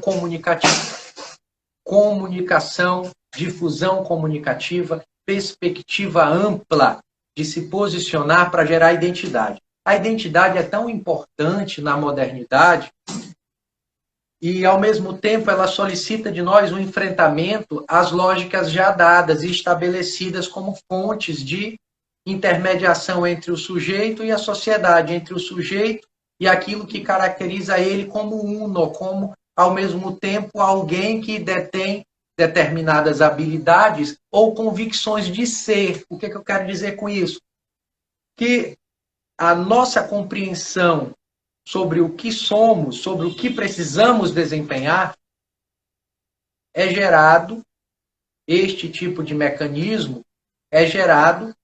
comunicativa. Comunicação, difusão comunicativa, perspectiva ampla de se posicionar para gerar identidade. A identidade é tão importante na modernidade e, ao mesmo tempo, ela solicita de nós um enfrentamento às lógicas já dadas e estabelecidas como fontes de intermediação entre o sujeito e a sociedade, entre o sujeito e aquilo que caracteriza ele como uno, como, ao mesmo tempo, alguém que detém determinadas habilidades ou convicções de ser. O que eu quero dizer com isso? Que a nossa compreensão sobre o que somos, sobre o que precisamos desempenhar, é gerado, este tipo de mecanismo é gerado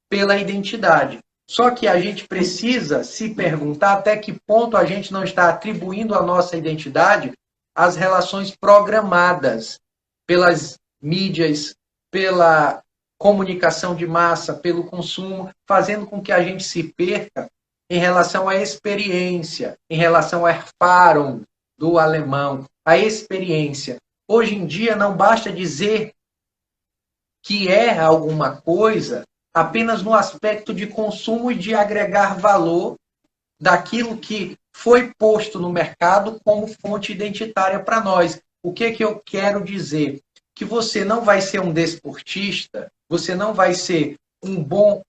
pela identidade. Só que a gente precisa se perguntar até que ponto a gente não está atribuindo à nossa identidade as relações programadas pelas mídias, pela comunicação de massa, pelo consumo, fazendo com que a gente se perca em relação à experiência, em relação ao Erfahrung do alemão, a experiência. Hoje em dia não basta dizer que é alguma coisa apenas no aspecto de consumo e de agregar valor daquilo que foi posto no mercado como fonte identitária para nós. O que eu quero dizer? Que você não vai ser um desportista, você não vai ser um bom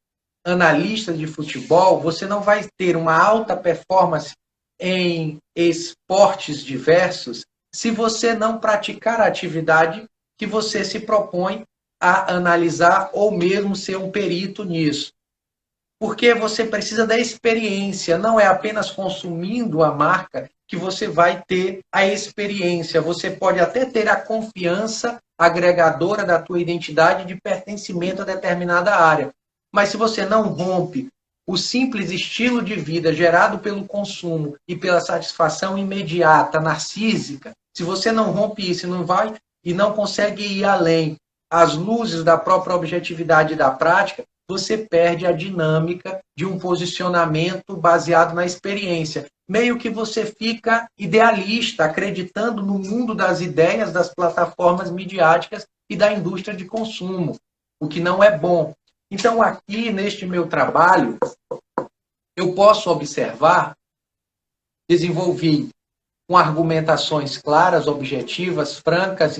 analista de futebol, você não vai ter uma alta performance em esportes diversos se você não praticar a atividade que você se propõe a analisar ou mesmo ser um perito nisso. Porque você precisa da experiência, não é apenas consumindo a marca que você vai ter a experiência. Você pode até ter a confiança agregadora da tua identidade de pertencimento a determinada área. Mas se você não rompe o simples estilo de vida gerado pelo consumo e pela satisfação imediata, narcísica, se você não rompe isso e não consegue ir além às luzes da própria objetividade da prática, você perde a dinâmica de um posicionamento baseado na experiência. Meio que você fica idealista, acreditando no mundo das ideias, das plataformas midiáticas e da indústria de consumo, o que não é bom. Então, aqui, neste meu trabalho, eu posso observar, desenvolvi com argumentações claras, objetivas, francas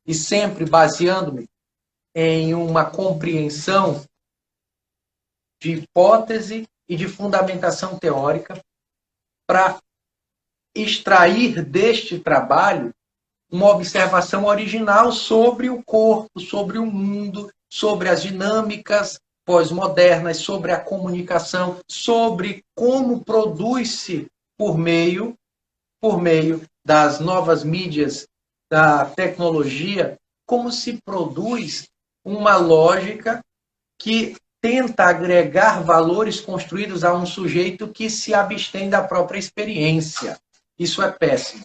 e sempre baseando-me em uma compreensão de hipótese e de fundamentação teórica para extrair deste trabalho uma observação original sobre o corpo, sobre o mundo, sobre as dinâmicas pós-modernas, sobre a comunicação, sobre como produz-se por meio das novas mídias, da tecnologia, como se produz uma lógica que tenta agregar valores construídos a um sujeito que se abstém da própria experiência. Isso é péssimo.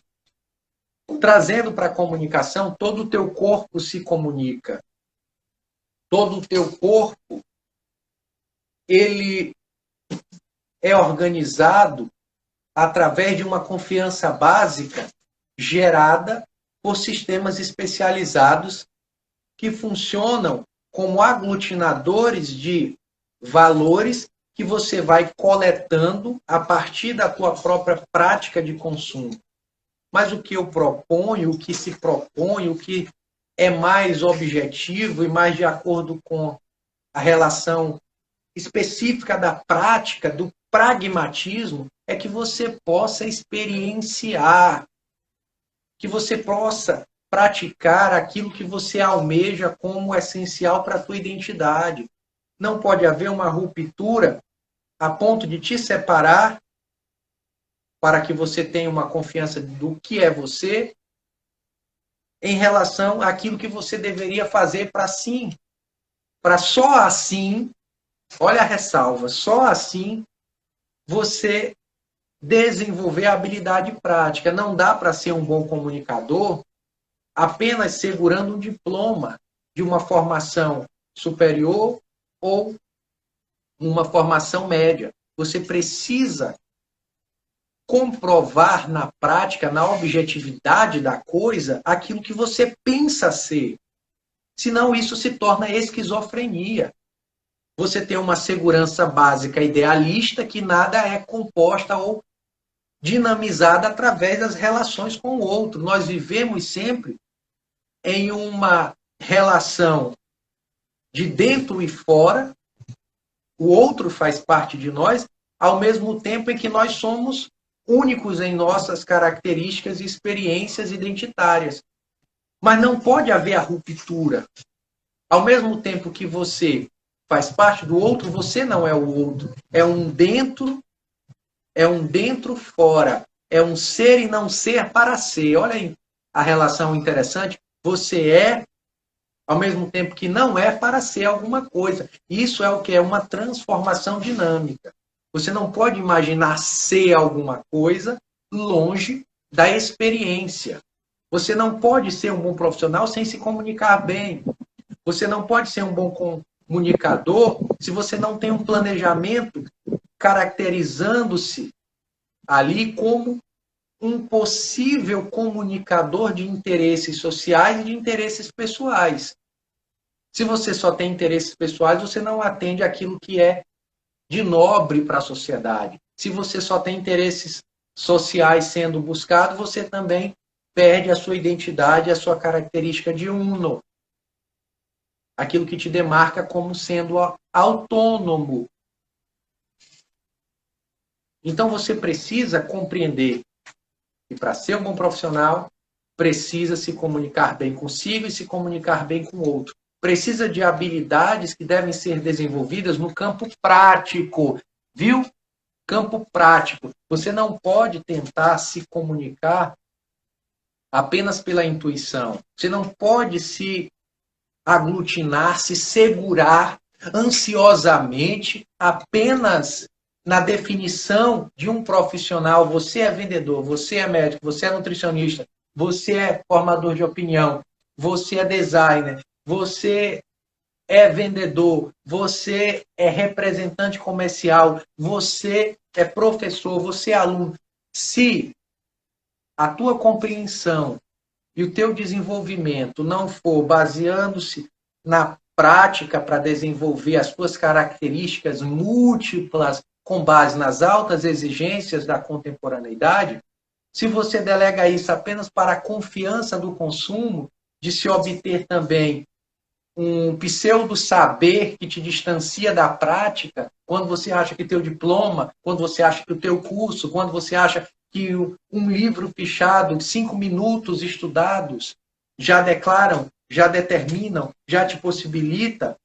Trazendo para a comunicação, todo o teu corpo se comunica. Todo o teu corpo, ele é organizado através de uma confiança básica gerada por sistemas especializados que funcionam como aglutinadores de valores que você vai coletando a partir da tua própria prática de consumo. Mas o que eu proponho, o que se propõe, o que é mais objetivo e mais de acordo com a relação específica da prática, do pragmatismo, é que você possa experienciar, que você possa praticar aquilo que você almeja como essencial para a tua identidade. Não pode haver uma ruptura a ponto de te separar para que você tenha uma confiança do que é você em relação àquilo que você deveria fazer para sim, para só assim, olha a ressalva, só assim você desenvolver a habilidade prática. Não dá para ser um bom comunicador apenas segurando um diploma de uma formação superior ou uma formação média. Você precisa comprovar na prática, na objetividade da coisa, aquilo que você pensa ser. Senão isso se torna esquizofrenia. Você tem uma segurança básica idealista que nada é composta ou dinamizada através das relações com o outro. Nós vivemos sempre em uma relação de dentro e fora, o outro faz parte de nós, ao mesmo tempo em que nós somos únicos em nossas características e experiências identitárias. Mas não pode haver a ruptura. Ao mesmo tempo que você faz parte do outro, você não é o outro. É um dentro fora. É um ser e não ser para ser. Olha aí a relação interessante. Você é, ao mesmo tempo que não é para ser alguma coisa. Isso é o que é uma transformação dinâmica. Você não pode imaginar ser alguma coisa longe da experiência. Você não pode ser um bom profissional sem se comunicar bem. Você não pode ser um bom comunicador se você não tem um planejamento caracterizando-se ali como um possível comunicador de interesses sociais e de interesses pessoais. Se você só tem interesses pessoais, você não atende aquilo que é de nobre para a sociedade. Se você só tem interesses sociais sendo buscado, você também perde a sua identidade, a sua característica de uno. Aquilo que te demarca como sendo autônomo. Então você precisa compreender que para ser um bom profissional, precisa se comunicar bem consigo e se comunicar bem com o outro. Precisa de habilidades que devem ser desenvolvidas no campo prático, viu? Campo prático. Você não pode tentar se comunicar apenas pela intuição. Você não pode se aglutinar, se segurar ansiosamente apenas na definição de um profissional. Você é vendedor, você é médico, você é nutricionista, você é formador de opinião, você é designer, você é vendedor, você é representante comercial, você é professor, você é aluno. Se a tua compreensão e o teu desenvolvimento não for baseando-se na prática para desenvolver as tuas características múltiplas com base nas altas exigências da contemporaneidade, se você delega isso apenas para a confiança do consumo, de se obter também um pseudo-saber que te distancia da prática, quando você acha que teu diploma, quando você acha que o teu curso, quando você acha que um livro fichado, 5 minutos estudados, já declaram, já determinam, já te possibilita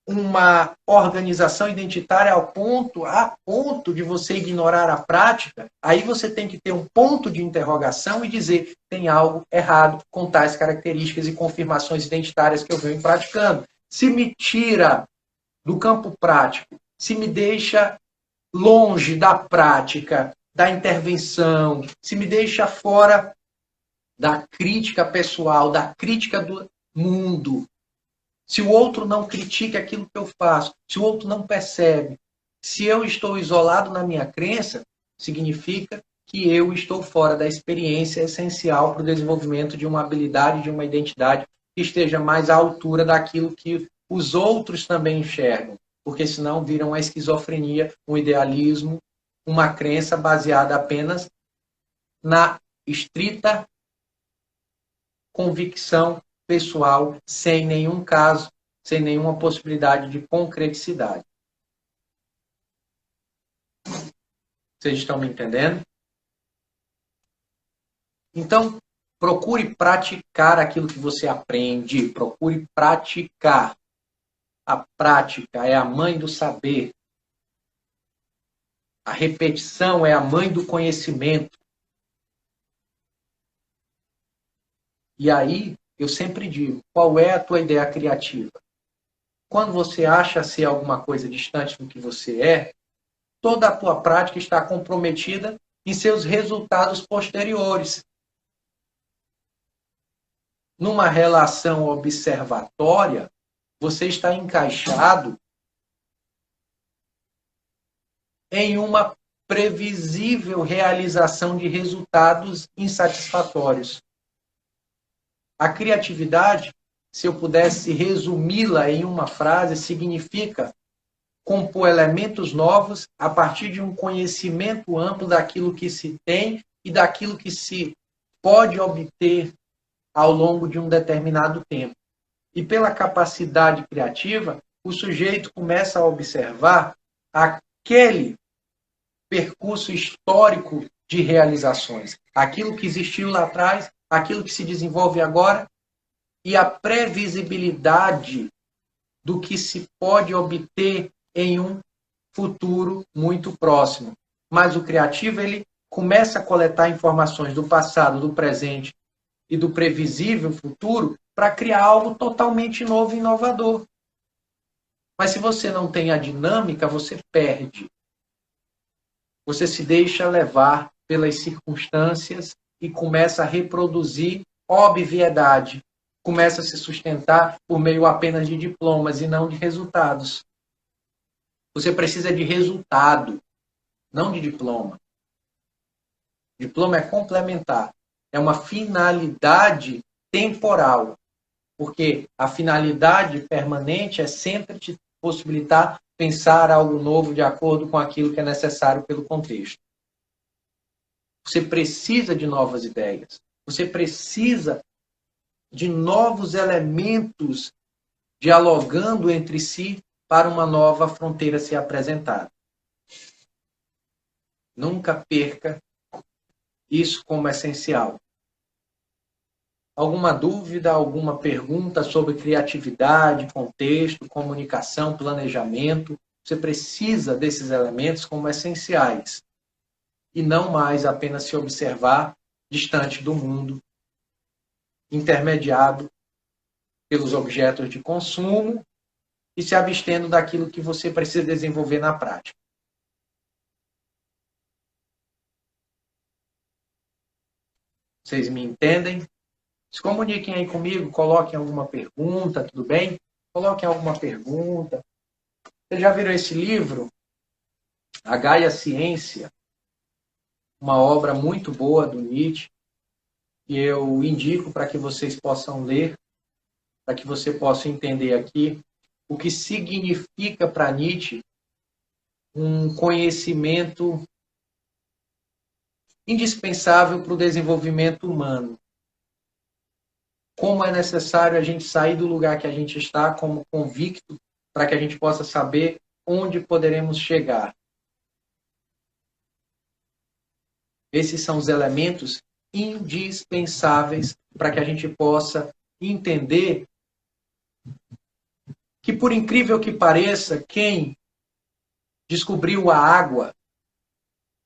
uma organização identitária a ponto de você ignorar a prática, aí você tem que ter um ponto de interrogação e dizer, tem algo errado com tais características e confirmações identitárias que eu venho praticando. Se me tira do campo prático, se me deixa longe da prática, da intervenção, se me deixa fora da crítica pessoal, da crítica do mundo, se o outro não critica aquilo que eu faço, se o outro não percebe, se eu estou isolado na minha crença, significa que eu estou fora da experiência essencial para o desenvolvimento de uma habilidade, de uma identidade que esteja mais à altura daquilo que os outros também enxergam. Porque senão vira uma esquizofrenia, um idealismo, uma crença baseada apenas na estrita convicção pessoal, sem nenhum caso, sem nenhuma possibilidade de concreticidade. Vocês estão me entendendo? Então, procure praticar aquilo que você aprende. Procure praticar. A prática é a mãe do saber. A repetição é a mãe do conhecimento. E aí, eu sempre digo, qual é a tua ideia criativa? Quando você acha ser alguma coisa distante do que você é, toda a tua prática está comprometida em seus resultados posteriores. Numa relação observatória, você está encaixado em uma previsível realização de resultados insatisfatórios. A criatividade, se eu pudesse resumi-la em uma frase, significa compor elementos novos a partir de um conhecimento amplo daquilo que se tem e daquilo que se pode obter ao longo de um determinado tempo. E pela capacidade criativa, o sujeito começa a observar aquele percurso histórico de realizações, aquilo que existiu lá atrás, aquilo que se desenvolve agora e a previsibilidade do que se pode obter em um futuro muito próximo. Mas o criativo, ele começa a coletar informações do passado, do presente e do previsível futuro para criar algo totalmente novo e inovador. Mas se você não tem a dinâmica, você perde. Você se deixa levar pelas circunstâncias e começa a reproduzir obviedade. Começa a se sustentar por meio apenas de diplomas e não de resultados. Você precisa de resultado, não de diploma. Diploma é complementar. É uma finalidade temporal. Porque a finalidade permanente é sempre te possibilitar pensar algo novo de acordo com aquilo que é necessário pelo contexto. Você precisa de novas ideias. Você precisa de novos elementos dialogando entre si para uma nova fronteira se apresentar. Nunca perca isso como essencial. Alguma dúvida, alguma pergunta sobre criatividade, contexto, comunicação, planejamento? Você precisa desses elementos como essenciais e não mais apenas se observar distante do mundo, intermediado pelos objetos de consumo e se abstendo daquilo que você precisa desenvolver na prática. Vocês me entendem? Se comuniquem aí comigo, coloquem alguma pergunta, tudo bem? Coloquem alguma pergunta. Vocês já viram esse livro? A Gaia Ciência, uma obra muito boa do Nietzsche, que eu indico para que vocês possam ler, para que você possa entender aqui o que significa para Nietzsche um conhecimento indispensável para o desenvolvimento humano. Como é necessário a gente sair do lugar que a gente está como convicto para que a gente possa saber onde poderemos chegar. Esses são os elementos indispensáveis para que a gente possa entender que, por incrível que pareça, quem descobriu a água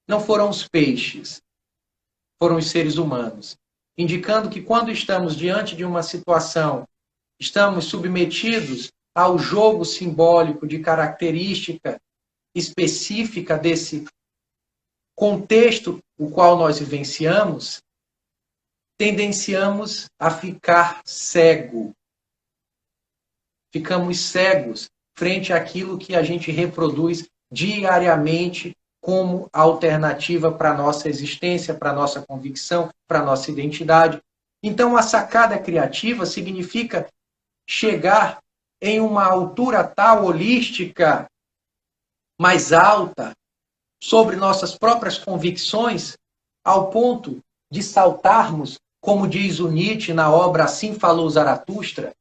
não foram os peixes, foram os seres humanos. Indicando que quando estamos diante de uma situação, estamos submetidos ao jogo simbólico de característica específica desse contexto o qual nós vivenciamos, tendenciamos a ficar cego. Ficamos cegos frente àquilo que a gente reproduz diariamente como alternativa para a nossa existência, para a nossa convicção, para a nossa identidade. Então, a sacada criativa significa chegar em uma altura tal holística, mais alta, sobre nossas próprias convicções, ao ponto de saltarmos, como diz o Nietzsche na obra Assim Falou Zaratustra.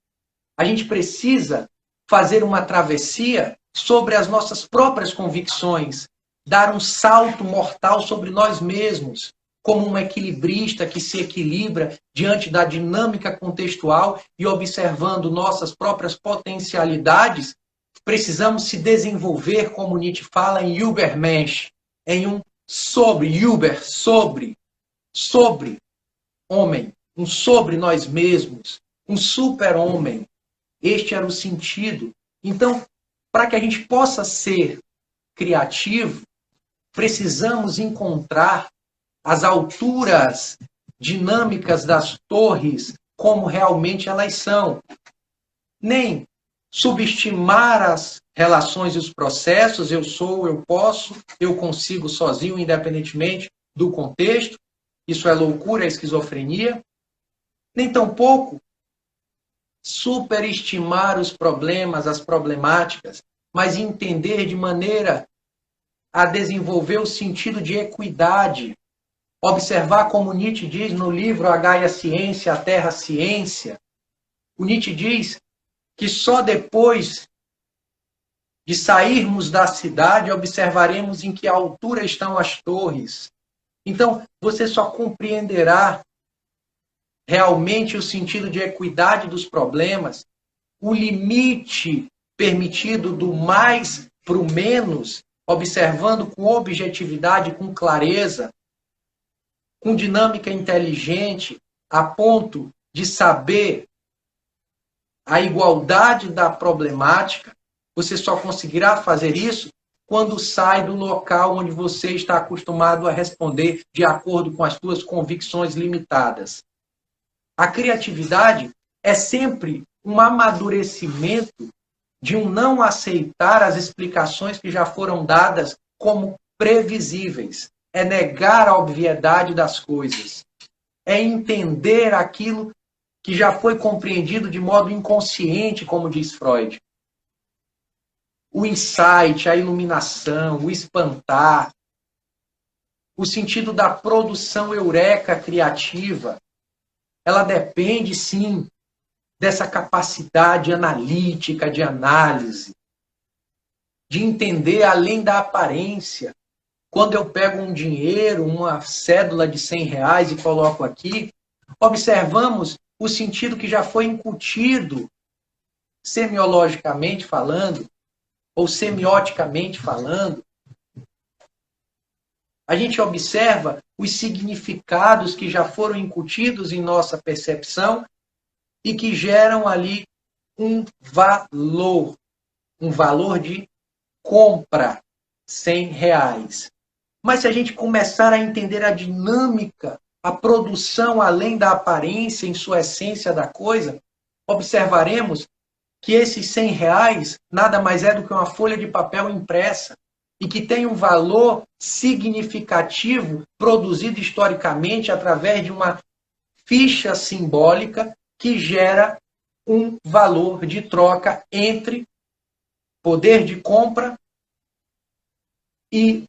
A gente precisa fazer uma travessia sobre as nossas próprias convicções, dar um salto mortal sobre nós mesmos, como um equilibrista que se equilibra diante da dinâmica contextual e observando nossas próprias potencialidades, precisamos se desenvolver, como Nietzsche fala, em Übermensch, em um sobre homem, um sobre nós mesmos, um super-homem. Este era o sentido. Então, para que a gente possa ser criativo, precisamos encontrar as alturas dinâmicas das torres como realmente elas são. Nem subestimar as relações e os processos, eu sou, eu posso, eu consigo sozinho, independentemente do contexto, isso é loucura, é esquizofrenia, nem tampouco superestimar os problemas, as problemáticas, mas entender de maneira a desenvolver o sentido de equidade, observar como Nietzsche diz no livro A Gaia Ciência, a Terra Ciência. O Nietzsche diz que só depois de sairmos da cidade observaremos em que altura estão as torres. Então, você só compreenderá realmente o sentido de equidade dos problemas, o limite permitido do mais para o menos, observando com objetividade, com clareza, com dinâmica inteligente, a ponto de saber a igualdade da problemática. Você só conseguirá fazer isso quando sai do local onde você está acostumado a responder de acordo com as suas convicções limitadas. A criatividade é sempre um amadurecimento de um não aceitar as explicações que já foram dadas como previsíveis. É negar a obviedade das coisas. É entender aquilo que já foi compreendido de modo inconsciente, como diz Freud. O insight, a iluminação, o espantar, o sentido da produção eureka criativa, ela depende, sim, dessa capacidade analítica, de análise, de entender além da aparência. Quando eu pego um dinheiro, uma cédula de R$ 100 e coloco aqui, observamos o sentido que já foi incutido, semiologicamente falando, ou semioticamente falando. A gente observa os significados que já foram incutidos em nossa percepção e que geram ali um valor de compra, R$ 100. Mas se a gente começar a entender a dinâmica, a produção além da aparência, em sua essência da coisa, observaremos que esses R$ 100 nada mais é do que uma folha de papel impressa e que tem um valor significativo produzido historicamente através de uma ficha simbólica que gera um valor de troca entre poder de compra e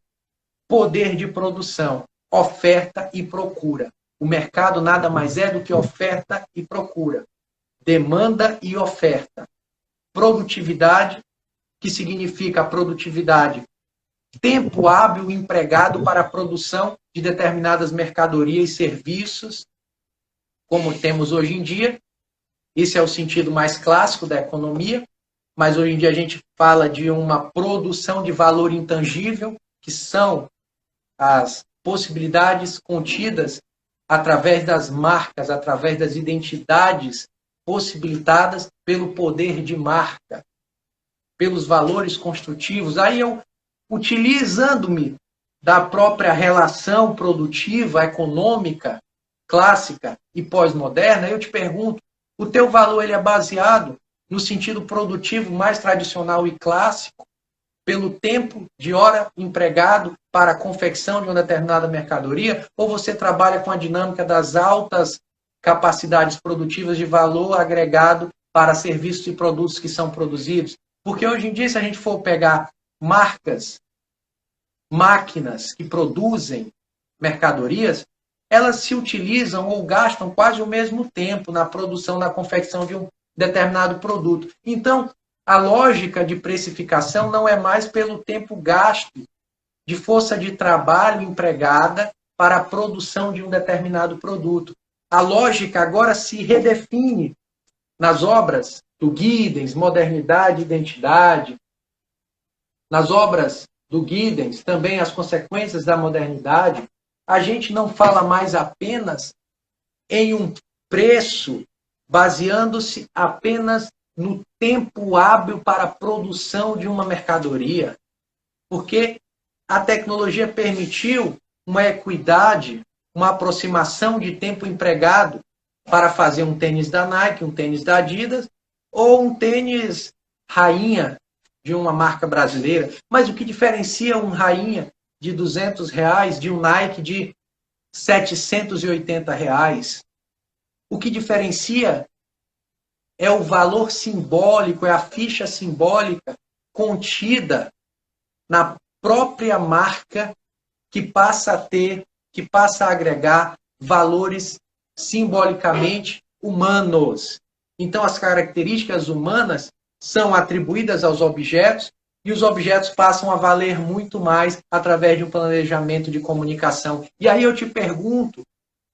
poder de produção, oferta e procura. O mercado nada mais é do que oferta e procura, demanda e oferta. Produtividade, que significa a produtividade, tempo hábil empregado para a produção de determinadas mercadorias e serviços, como temos hoje em dia. Esse é o sentido mais clássico da economia, mas hoje em dia a gente fala de uma produção de valor intangível, que são as possibilidades contidas através das marcas, através das identidades possibilitadas pelo poder de marca, pelos valores construtivos. Aí eu, utilizando-me da própria relação produtiva, econômica, clássica e pós-moderna, eu te pergunto, o teu valor ele é baseado no sentido produtivo mais tradicional e clássico, pelo tempo de hora empregado para a confecção de uma determinada mercadoria, ou você trabalha com a dinâmica das altas capacidades produtivas de valor agregado para serviços e produtos que são produzidos? Porque hoje em dia, se a gente for pegar marcas, máquinas que produzem mercadorias, elas se utilizam ou gastam quase o mesmo tempo na produção, na confecção de um determinado produto. Então, a lógica de precificação não é mais pelo tempo gasto de força de trabalho empregada para a produção de um determinado produto. A lógica agora se redefine nas obras do Giddens, Modernidade e Identidade, nas obras do Giddens, também as consequências da modernidade. A gente não fala mais apenas em um preço baseando-se apenas no tempo hábil para a produção de uma mercadoria, porque a tecnologia permitiu uma equidade, uma aproximação de tempo empregado para fazer um tênis da Nike, um tênis da Adidas, ou um tênis rainha de uma marca brasileira, mas o que diferencia um rainha de R$ 200 de um Nike de R$ 780? O que diferencia é o valor simbólico, é a ficha simbólica contida na própria marca que passa a ter, que passa a agregar valores simbolicamente humanos. Então, as características humanas são atribuídas aos objetos e os objetos passam a valer muito mais através de um planejamento de comunicação. E aí eu te pergunto,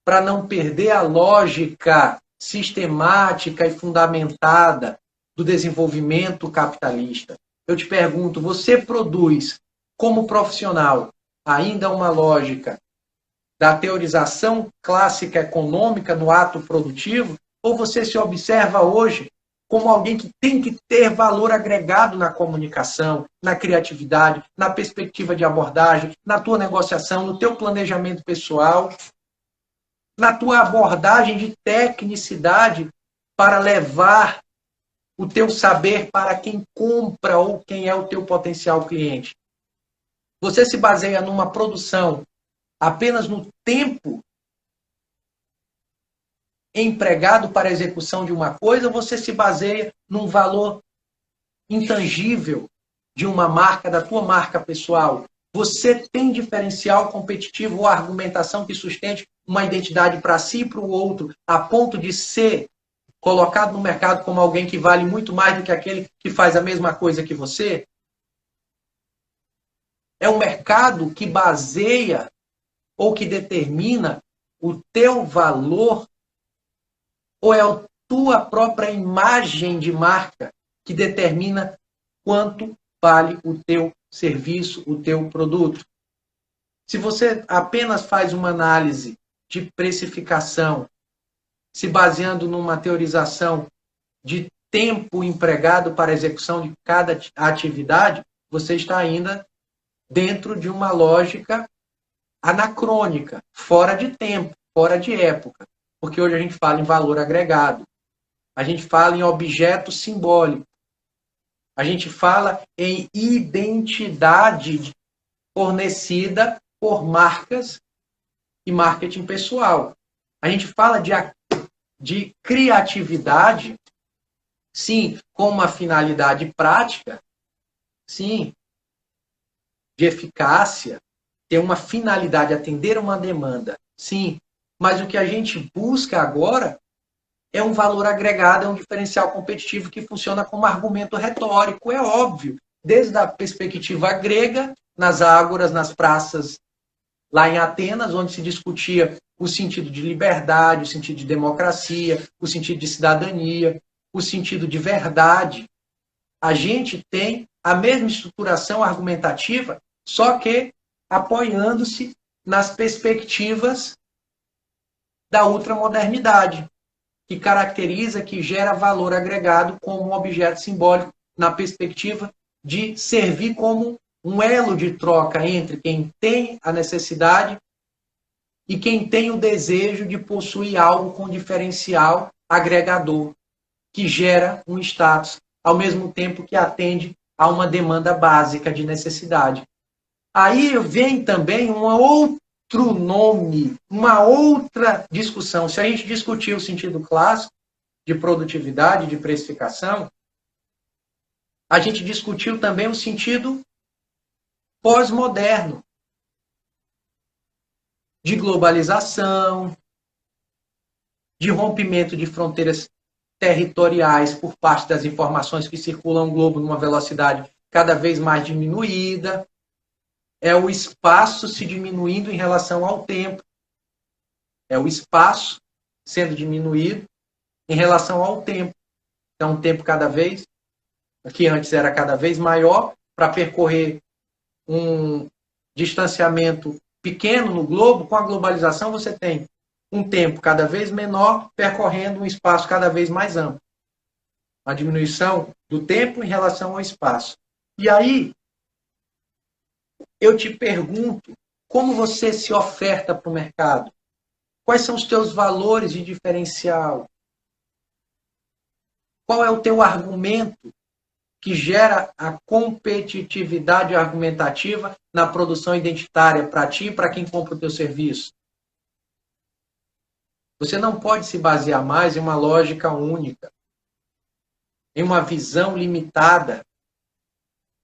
para não perder a lógica sistemática e fundamentada do desenvolvimento capitalista, eu te pergunto, você produz como profissional ainda uma lógica da teorização clássica econômica no ato produtivo, ou você se observa hoje como alguém que tem que ter valor agregado na comunicação, na criatividade, na perspectiva de abordagem, na tua negociação, no teu planejamento pessoal, na tua abordagem de tecnicidade para levar o teu saber para quem compra ou quem é o teu potencial cliente? Você se baseia numa produção apenas no tempo empregado para a execução de uma coisa, ou você se baseia num valor intangível de uma marca, da tua marca pessoal? Você tem diferencial competitivo ou argumentação que sustente uma identidade para si e para o outro, a ponto de ser colocado no mercado como alguém que vale muito mais do que aquele que faz a mesma coisa que você? É um mercado que baseia ou que determina o teu valor, ou é a tua própria imagem de marca que determina quanto vale o teu serviço, o teu produto? Se você apenas faz uma análise de precificação, se baseando numa teorização de tempo empregado para a execução de cada atividade, você está ainda dentro de uma lógica anacrônica, fora de tempo, fora de época. Porque hoje a gente fala em valor agregado, a gente fala em objeto simbólico, a gente fala em identidade fornecida por marcas e marketing pessoal. A gente fala de criatividade, sim, com uma finalidade prática, sim, de eficácia, ter uma finalidade, atender uma demanda, sim, mas o que a gente busca agora é um valor agregado, é um diferencial competitivo que funciona como argumento retórico, é óbvio, desde a perspectiva grega, nas ágoras, nas praças, lá em Atenas, onde se discutia o sentido de liberdade, o sentido de democracia, o sentido de cidadania, o sentido de verdade. A gente tem a mesma estruturação argumentativa, só que apoiando-se nas perspectivas da ultramodernidade, que caracteriza, que gera valor agregado como um objeto simbólico, na perspectiva de servir como um elo de troca entre quem tem a necessidade e quem tem o desejo de possuir algo com diferencial agregador, que gera um status, ao mesmo tempo que atende a uma demanda básica de necessidade. Aí vem também um outro nome, uma outra discussão. Se a gente discutir o sentido clássico de produtividade, de precificação, a gente discutiu também o sentido pós-moderno, de globalização, de rompimento de fronteiras territoriais por parte das informações que circulam o globo numa velocidade cada vez mais diminuída. É o espaço se diminuindo em relação ao tempo. É o espaço sendo diminuído em relação ao tempo. Então, o tempo cada vez, que antes era cada vez maior, para percorrer um distanciamento pequeno no globo, com a globalização você tem um tempo cada vez menor percorrendo um espaço cada vez mais amplo. A diminuição do tempo em relação ao espaço. E aí, eu te pergunto, como você se oferta para o mercado? Quais são os teus valores de diferencial? Qual é o teu argumento que gera a competitividade argumentativa na produção identitária para ti e para quem compra o teu serviço. Você não pode se basear mais em uma lógica única, em uma visão limitada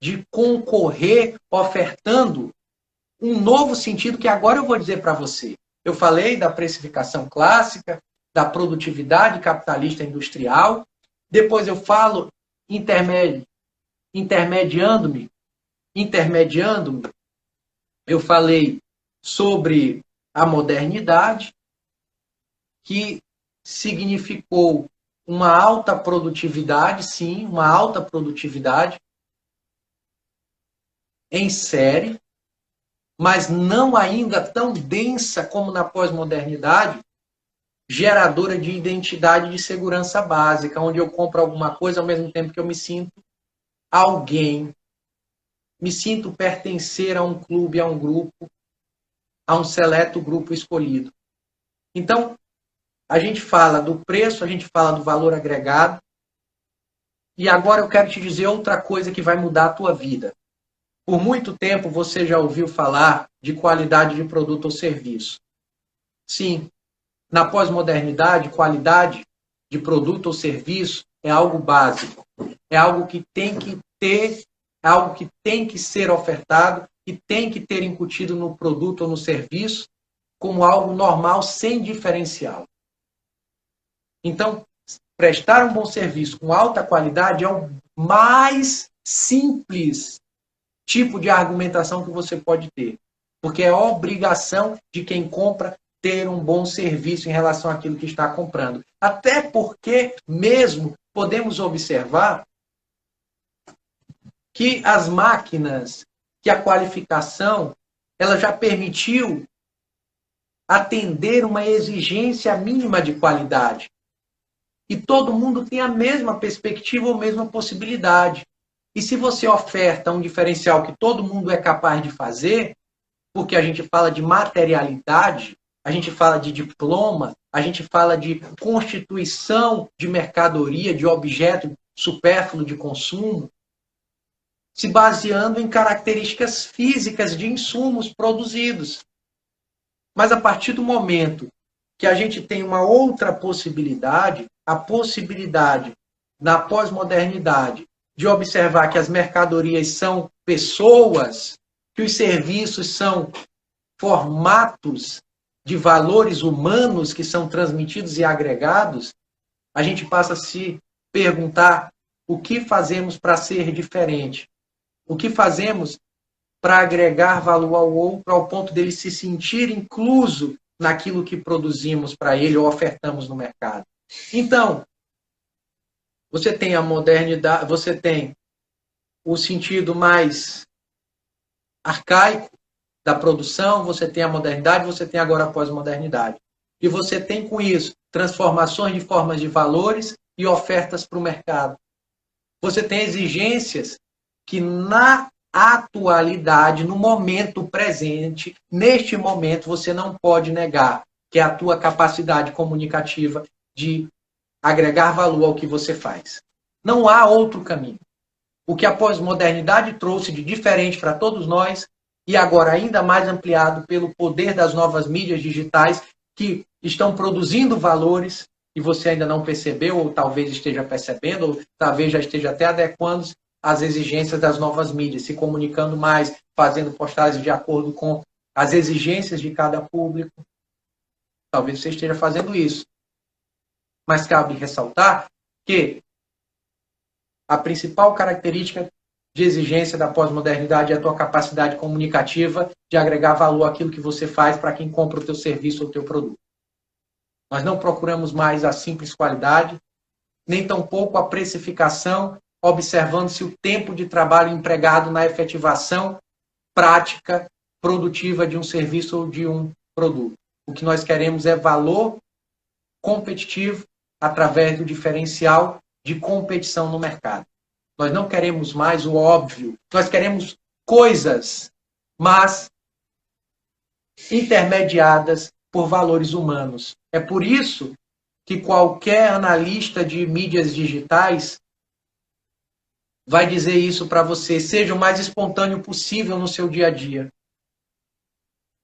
de concorrer ofertando um novo sentido que agora eu vou dizer para você. Eu falei da precificação clássica, da produtividade capitalista industrial, depois eu falo intermediando-me, eu falei sobre a modernidade, que significou uma alta produtividade, sim, uma alta produtividade em série, mas não ainda tão densa como na pós-modernidade, geradora de identidade de segurança básica, onde eu compro alguma coisa ao mesmo tempo que eu me sinto alguém, me sinto pertencer a um clube, a um grupo, a um seleto grupo escolhido. Então, a gente fala do preço, a gente fala do valor agregado, e agora eu quero te dizer outra coisa que vai mudar a tua vida. Por muito tempo você já ouviu falar de qualidade de produto ou serviço. Sim, na pós-modernidade, qualidade de produto ou serviço é algo básico. É algo que tem que ter, é algo que tem que ser ofertado e tem que ter incutido no produto ou no serviço como algo normal, sem diferencial. Então, prestar um bom serviço com alta qualidade é o mais simples tipo de argumentação que você pode ter. Porque é obrigação de quem compra ter um bom serviço em relação àquilo que está comprando. Até porque, mesmo, podemos observar que as máquinas, que a qualificação, ela já permitiu atender uma exigência mínima de qualidade. E todo mundo tem a mesma perspectiva ou a mesma possibilidade. E se você oferta um diferencial que todo mundo é capaz de fazer, porque a gente fala de materialidade, a gente fala de diploma, a gente fala de constituição de mercadoria, de objeto supérfluo de consumo, se baseando em características físicas de insumos produzidos. Mas a partir do momento que a gente tem uma outra possibilidade, a possibilidade, na pós-modernidade, de observar que as mercadorias são pessoas, que os serviços são formatos de valores humanos que são transmitidos e agregados, a gente passa a se perguntar o que fazemos para ser diferente, o que fazemos para agregar valor ao outro ao ponto dele se sentir incluso naquilo que produzimos para ele ou ofertamos no mercado. Então, você tem a modernidade, você tem o sentido mais arcaico da produção, você tem a modernidade, você tem agora a pós-modernidade. E você tem com isso transformações de formas de valores e ofertas para o mercado. Você tem exigências que na atualidade, no momento presente, neste momento, você não pode negar, que é a tua capacidade comunicativa de agregar valor ao que você faz. Não há outro caminho. O que a pós-modernidade trouxe de diferente para todos nós, e agora ainda mais ampliado pelo poder das novas mídias digitais, que estão produzindo valores, e você ainda não percebeu, ou talvez esteja percebendo, ou talvez já esteja até adequando às exigências das novas mídias, se comunicando mais, fazendo postagens de acordo com as exigências de cada público. Talvez você esteja fazendo isso. Mas cabe ressaltar que a principal característica de exigência da pós-modernidade é a tua capacidade comunicativa de agregar valor àquilo que você faz para quem compra o teu serviço ou o teu produto. Nós não procuramos mais a simples qualidade, nem tampouco a precificação, observando se o tempo de trabalho empregado na efetivação prática, produtiva de um serviço ou de um produto. O que nós queremos é valor competitivo através do diferencial de competição no mercado. Nós não queremos mais o óbvio, nós queremos coisas, mas intermediadas por valores humanos. É por isso que qualquer analista de mídias digitais vai dizer isso para você. Seja o mais espontâneo possível no seu dia a dia.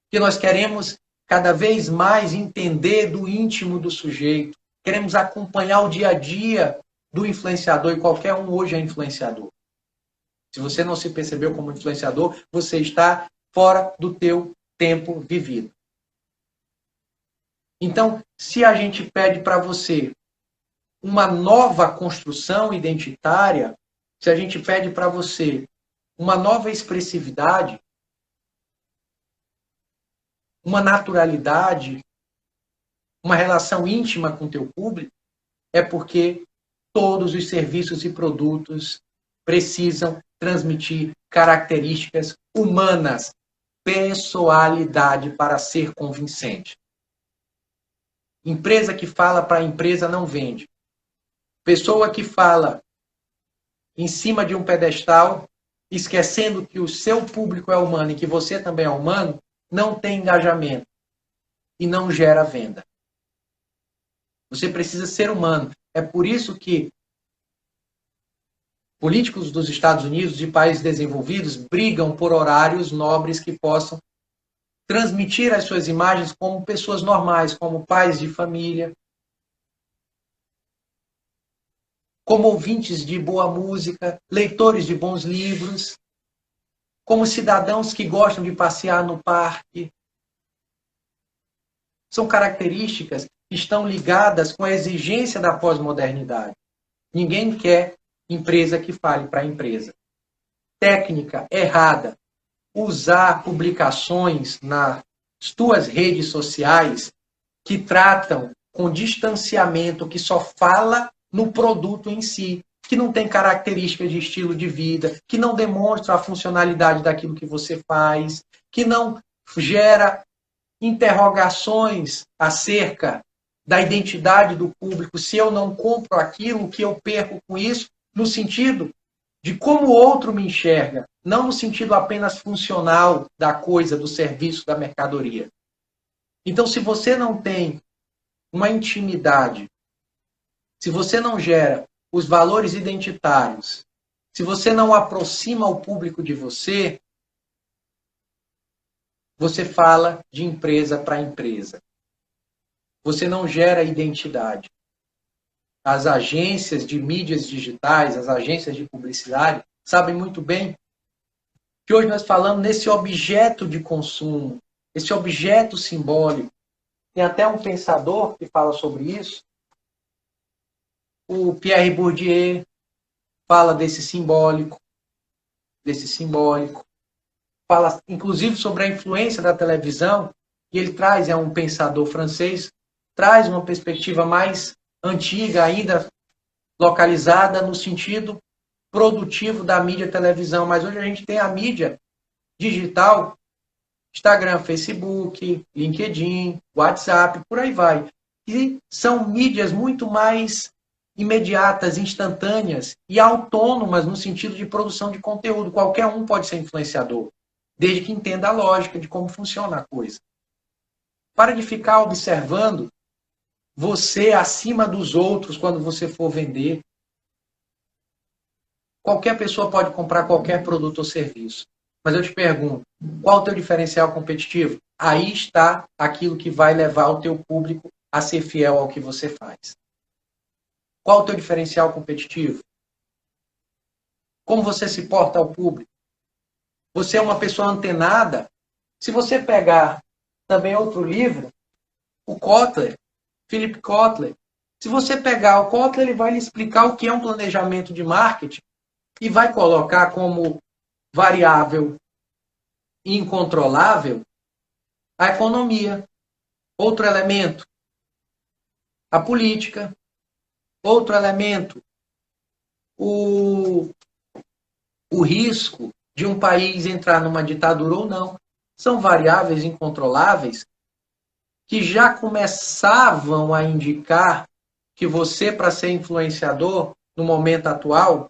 Porque nós queremos cada vez mais entender do íntimo do sujeito. Queremos acompanhar o dia a dia do influenciador, e qualquer um hoje é influenciador. Se você não se percebeu como influenciador, você está fora do teu tempo vivido. Então, se a gente pede para você uma nova construção identitária, se a gente pede para você uma nova expressividade, uma naturalidade, uma relação íntima com o teu público, é porque todos os serviços e produtos precisam transmitir características humanas, pessoalidade para ser convincente. Empresa que fala para a empresa não vende. Pessoa que fala em cima de um pedestal, esquecendo que o seu público é humano e que você também é humano, não tem engajamento e não gera venda. Você precisa ser humano. É por isso que políticos dos Estados Unidos, de países desenvolvidos, brigam por horários nobres que possam transmitir as suas imagens como pessoas normais, como pais de família, como ouvintes de boa música, leitores de bons livros, como cidadãos que gostam de passear no parque. São características que estão ligadas com a exigência da pós-modernidade. Ninguém quer empresa que fale para a empresa. Técnica errada. Usar publicações nas tuas redes sociais que tratam com distanciamento, que só fala no produto em si, que não tem características de estilo de vida, que não demonstra a funcionalidade daquilo que você faz, que não gera interrogações acerca da identidade do público. Se eu não compro aquilo, o que eu perco com isso, no sentido de como o outro me enxerga, não no sentido apenas funcional da coisa, do serviço, da mercadoria. Então, se você não tem uma intimidade, se você não gera os valores identitários, se você não aproxima o público de você, você fala de empresa para empresa. Você não gera identidade. As agências de mídias digitais, as agências de publicidade, sabem muito bem que hoje nós falamos nesse objeto de consumo, esse objeto simbólico. Tem até um pensador que fala sobre isso, o Pierre Bourdieu fala desse simbólico, fala inclusive sobre a influência da televisão, e ele traz, é um pensador francês, traz uma perspectiva mais antiga ainda, localizada no sentido produtivo da mídia televisão, mas hoje a gente tem a mídia digital, Instagram, Facebook, LinkedIn, WhatsApp, por aí vai. E são mídias muito mais imediatas, instantâneas e autônomas no sentido de produção de conteúdo. Qualquer um pode ser influenciador, desde que entenda a lógica de como funciona a coisa. Para de ficar observando você acima dos outros quando você for vender. Qualquer pessoa pode comprar qualquer produto ou serviço. Mas eu te pergunto, qual é o teu diferencial competitivo? Aí está aquilo que vai levar o teu público a ser fiel ao que você faz. Qual é o teu diferencial competitivo? Como você se porta ao público? Você é uma pessoa antenada? Se você pegar também outro livro, o Kotler, Philip Kotler, se você pegar o Kotler, ele vai lhe explicar o que é um planejamento de marketing e vai colocar como variável incontrolável a economia. Outro elemento, a política. Outro elemento, o risco de um país entrar numa ditadura ou não. São variáveis incontroláveis que já começavam a indicar que você, para ser influenciador, no momento atual,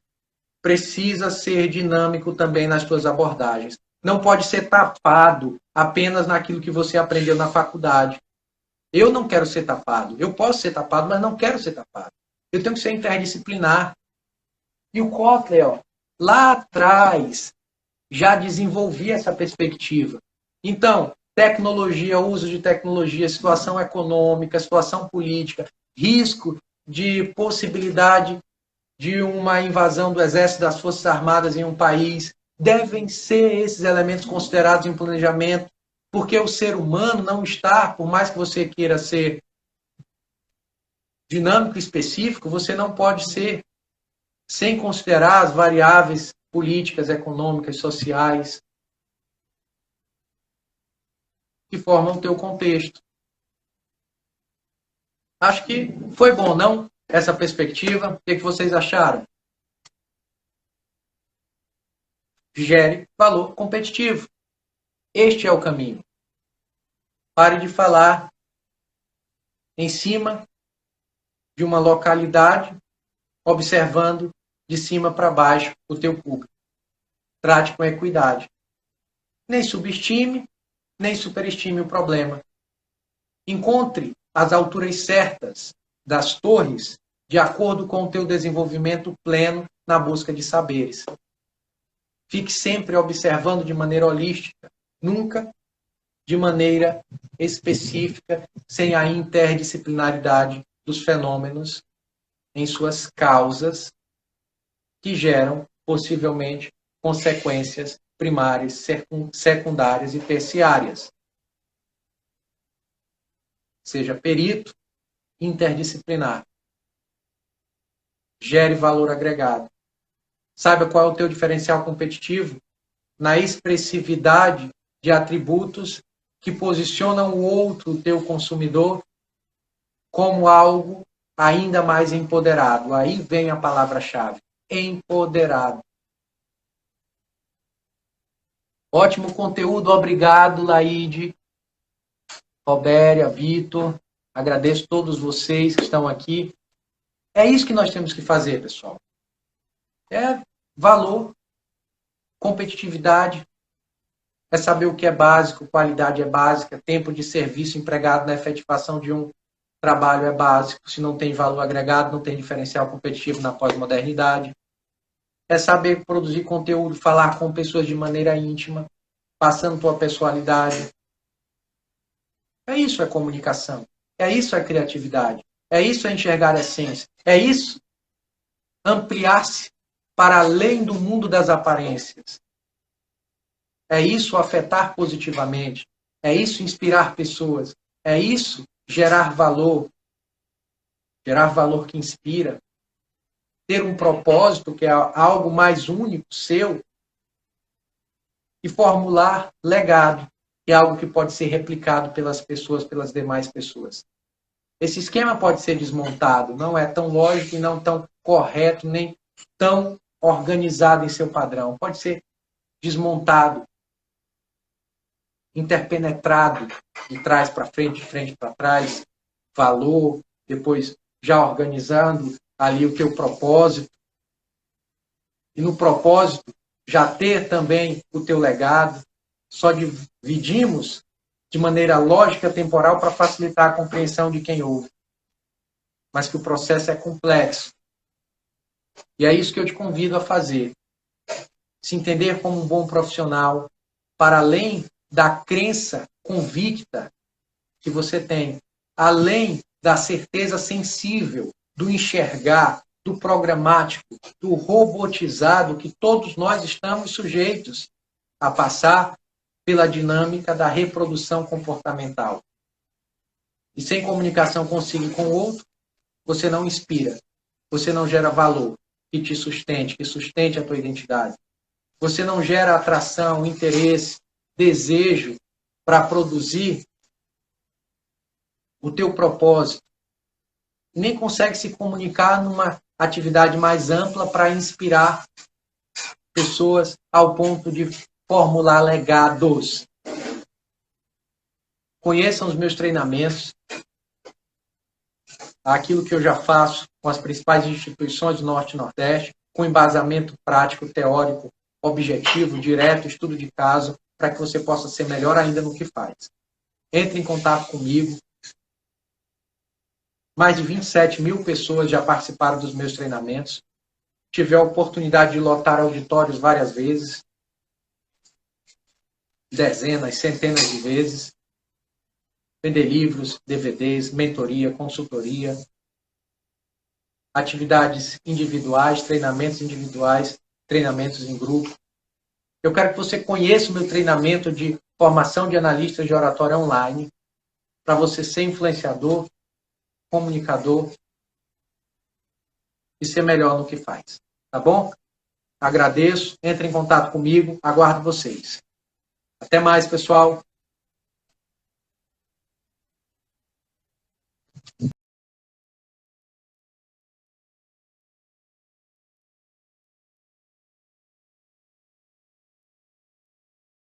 precisa ser dinâmico também nas suas abordagens. Não pode ser tapado apenas naquilo que você aprendeu na faculdade. Eu não quero ser tapado. Eu posso ser tapado, mas não quero ser tapado. Eu tenho que ser interdisciplinar. E o Kotler, lá atrás, já desenvolvi essa perspectiva. Então, tecnologia, uso de tecnologia, situação econômica, situação política, risco de possibilidade de uma invasão do Exército das Forças Armadas em um país, devem ser esses elementos considerados em planejamento, porque o ser humano não está, por mais que você queira ser dinâmico e específico, você não pode ser sem considerar as variáveis políticas, econômicas, sociais que formam o teu contexto. Acho que foi bom, não? Essa perspectiva. O que vocês acharam? Gere valor competitivo. Este é o caminho. Pare de falar em cima de uma localidade, observando de cima para baixo o teu público. Trate com equidade. Nem subestime, nem superestime o problema. Encontre as alturas certas das torres de acordo com o teu desenvolvimento pleno na busca de saberes. Fique sempre observando de maneira holística, nunca de maneira específica, sem a interdisciplinaridade dos fenômenos em suas causas que geram, possivelmente, consequências primárias, secundárias e terciárias. Seja perito, interdisciplinar. Gere valor agregado. Saiba qual é o teu diferencial competitivo na expressividade de atributos que posicionam o outro, o teu consumidor, como algo ainda mais empoderado. Aí vem a palavra-chave. Empoderado. Ótimo conteúdo. Obrigado, Laide, Robéria, Vitor. Agradeço a todos vocês que estão aqui. É isso que nós temos que fazer, pessoal. É valor, competitividade, é saber o que é básico, qualidade é básica, tempo de serviço empregado na efetivação de um trabalho é básico. Se não tem valor agregado, não tem diferencial competitivo na pós-modernidade. É saber produzir conteúdo, falar com pessoas de maneira íntima, passando tua pessoalidade. É isso é comunicação. É isso é criatividade. É isso é enxergar a essência. É isso ampliar-se para além do mundo das aparências. É isso afetar positivamente. É isso inspirar pessoas. É isso gerar valor que inspira. Ter um propósito que é algo mais único, seu. E formular legado, que é algo que pode ser replicado pelas pessoas, pelas demais pessoas. Esse esquema pode ser desmontado, não é tão lógico e não tão correto, nem tão organizado em seu padrão. Pode ser desmontado, interpenetrado, de trás para frente, de frente para trás, valor, depois já organizando ali o teu propósito. E no propósito, já ter também o teu legado. Só dividimos de maneira lógica temporal para facilitar a compreensão de quem ouve. Mas que o processo é complexo. E é isso que eu te convido a fazer. Se entender como um bom profissional, para além da crença convicta que você tem, além da certeza sensível, do enxergar, do programático, do robotizado, que todos nós estamos sujeitos a passar pela dinâmica da reprodução comportamental. E sem comunicação consigo e com o outro, você não inspira, você não gera valor que te sustente, que sustente a tua identidade. Você não gera atração, interesse, desejo para produzir o teu propósito. Nem consegue se comunicar numa atividade mais ampla para inspirar pessoas ao ponto de formular legados. Conheçam os meus treinamentos, aquilo que eu já faço com as principais instituições do Norte e Nordeste, com embasamento prático, teórico, objetivo, direto, estudo de caso, para que você possa ser melhor ainda no que faz. Entre em contato comigo. Mais de 27 mil pessoas já participaram dos meus treinamentos. tive a oportunidade de lotar auditórios várias vezes, dezenas, centenas de vezes, vender livros, DVDs, mentoria, consultoria, atividades individuais, treinamentos em grupo. Eu quero que você conheça o meu treinamento de formação de analistas de oratória online, para você ser influenciador, comunicador e ser melhor no que faz. Tá bom? Agradeço, entre em contato comigo, aguardo vocês. Até mais, pessoal.